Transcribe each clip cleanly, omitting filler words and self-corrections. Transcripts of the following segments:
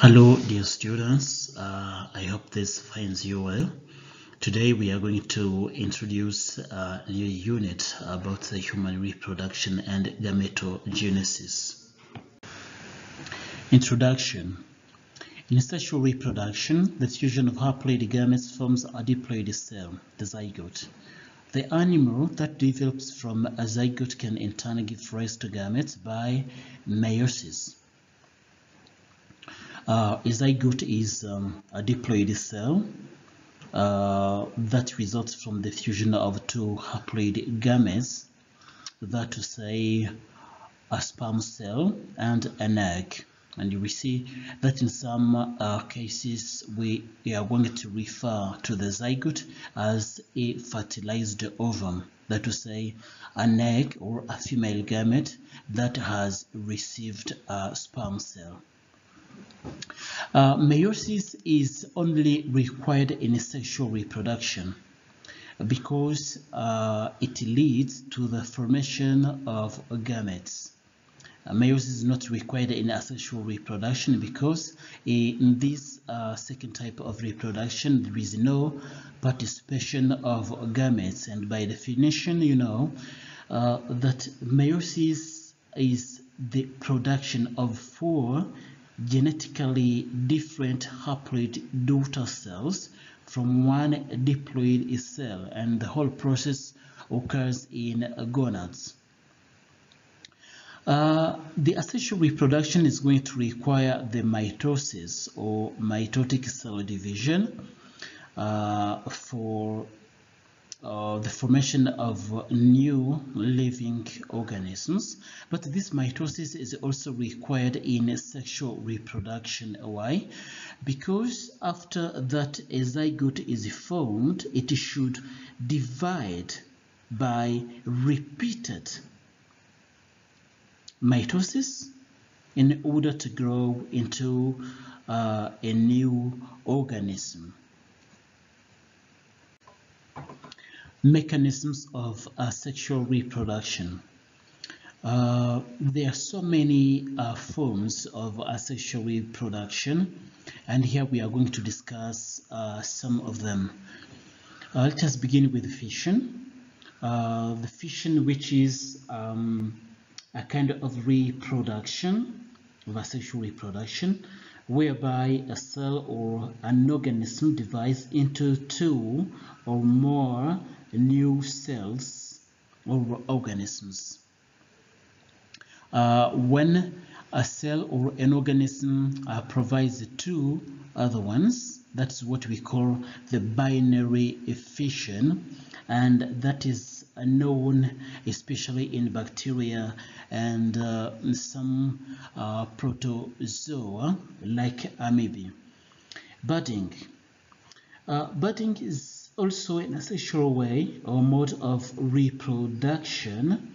Hello dear students, I hope this finds you well. Today we are going to introduce a new unit about the human reproduction and gametogenesis. Introduction. In asexual reproduction, the fusion of haploid gametes forms a diploid cell, the zygote. The animal that develops from a zygote can in turn give rise to gametes by meiosis. A zygote is a diploid cell that results from the fusion of two haploid gametes, that to say a sperm cell and an egg. And we see that in some cases we are going to refer to the zygote as a fertilized ovum, that to say an egg or a female gamete that has received a sperm cell. Meiosis is only required in asexual reproduction because it leads to the formation of gametes. Meiosis is not required in asexual reproduction because in this second type of reproduction there is no participation of gametes, and by definition you know that meiosis is the production of four genetically different haploid daughter cells from one diploid cell, and the whole process occurs in gonads. The asexual reproduction is going to require the mitosis or mitotic cell division for the formation of new living organisms, but this mitosis is also required in sexual reproduction. Why? Because after that a zygote is formed, it should divide by repeated mitosis in order to grow into a new organism. Mechanisms of asexual reproduction. There are so many forms of asexual reproduction, and here we are going to discuss some of them. Let us begin with fission. The fission, which is a kind of reproduction, of asexual reproduction, whereby a cell or an organism divides into two or more new cells or organisms. When a cell or an organism provides two other ones, that's what we call the binary fission, and that is known especially in bacteria and some protozoa like amoebae. Budding. Budding is also an asexual way or mode of reproduction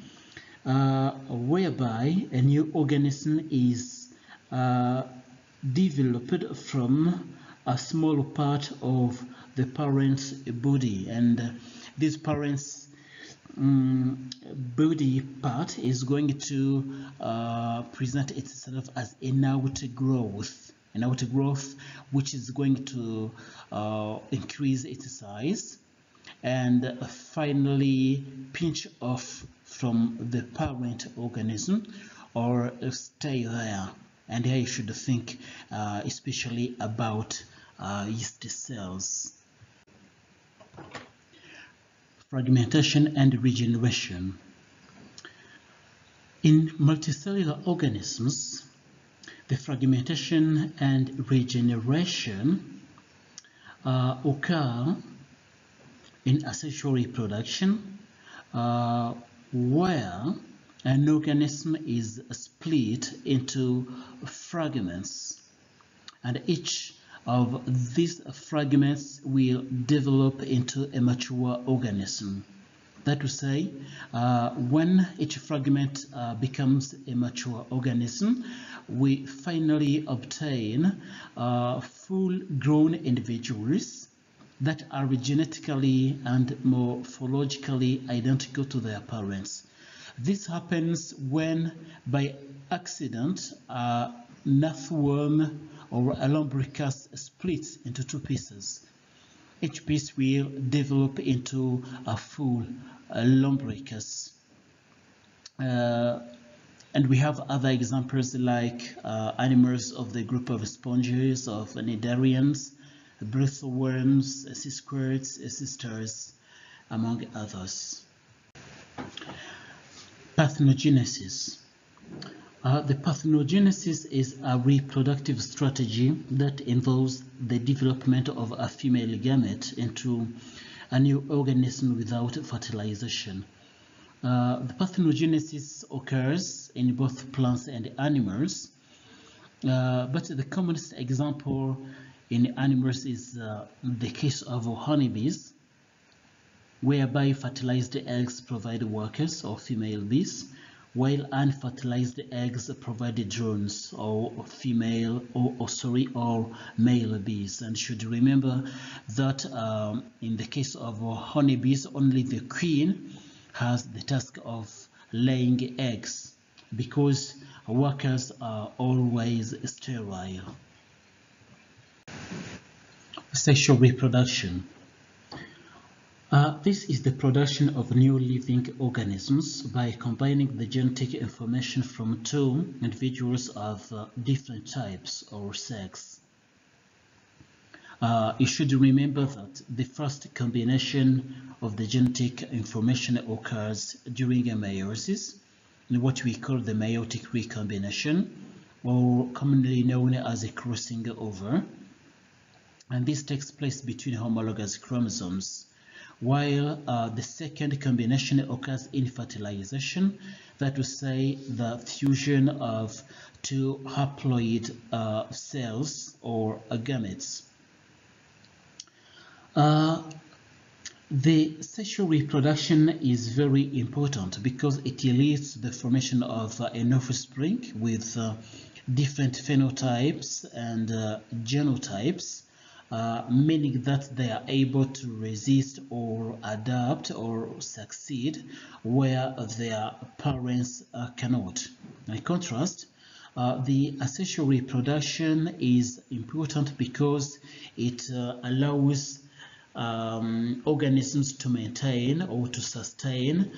whereby a new organism is developed from a small part of the parent's body, and this parent's body part is going to present itself as an outgrowth, which is going to increase its size and finally pinch off from the parent organism or stay there. And here you should think especially about yeast cells. Fragmentation and regeneration. In multicellular organisms, the fragmentation and regeneration occur in asexual reproduction where an organism is split into fragments, and each of these fragments will develop into a mature organism. That to say, when each fragment becomes a mature organism, we finally obtain full-grown individuals that are genetically and morphologically identical to their parents. This happens when, by accident, earthworm or a lumbricus splits into two pieces. Each piece will develop into a full lumbricus. And we have other examples like animals of the group of sponges, of cnidarians, brushworms, squirts, sisters, among others. Parthenogenesis. The parthenogenesis is a reproductive strategy that involves the development of a female gamete into a new organism without fertilization. The parthenogenesis occurs in both plants and animals, but the commonest example in animals is the case of honeybees, whereby fertilized eggs provide workers or female bees, while unfertilized eggs provide drones or female or male bees. And should remember that in the case of honeybees, only the queen has the task of laying eggs, because workers are always sterile. Sexual reproduction. This is the production of new living organisms by combining the genetic information from two individuals of different types or sex. You should remember that the first combination of the genetic information occurs during a meiosis, in what we call the meiotic recombination, or commonly known as a crossing over. And this takes place between homologous chromosomes, while the second combination occurs in fertilization, that is to say the fusion of two haploid cells or gametes. The sexual reproduction is very important because it leads to the formation of an offspring with different phenotypes and genotypes, meaning that they are able to resist or adapt or succeed where their parents cannot. By contrast, the asexual reproduction is important because it allows organisms to maintain or to sustain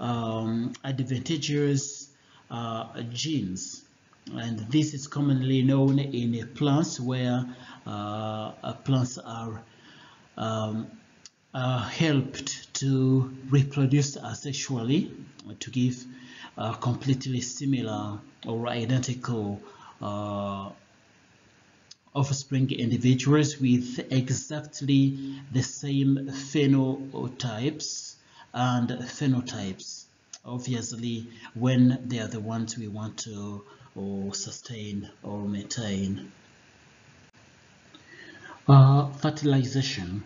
advantageous genes, and this is commonly known in plants, where plants are helped to reproduce asexually to give completely similar or identical offspring individuals with exactly the same phenotypes and phenotypes, obviously when they are the ones we want to sustain or maintain. Fertilization.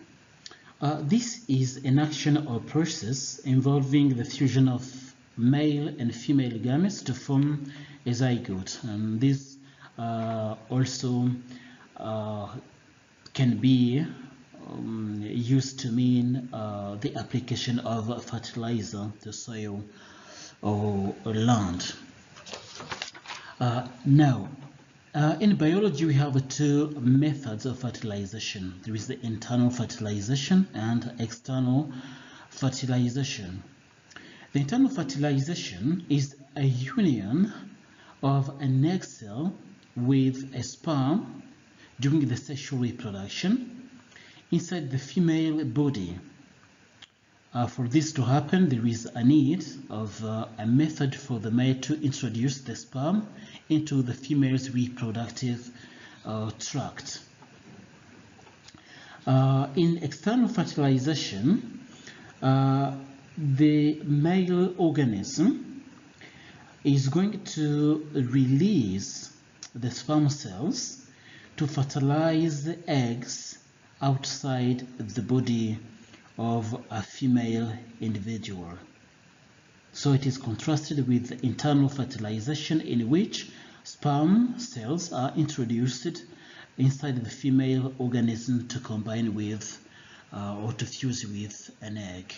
This is an action or process involving the fusion of male and female gametes to form a zygote, and this also can be used to mean the application of fertilizer to soil or land. Now, in biology, we have two methods of fertilization. There is the internal fertilization and external fertilization. The internal fertilization is a union of an egg cell with a sperm during the sexual reproduction inside the female body. For this to happen, there is a need of a method for the male to introduce the sperm into the female's reproductive tract. In external fertilization, the male organism is going to release the sperm cells to fertilize the eggs outside the body of a female individual. So it is contrasted with internal fertilization, in which sperm cells are introduced inside the female organism to combine with or to fuse with an egg.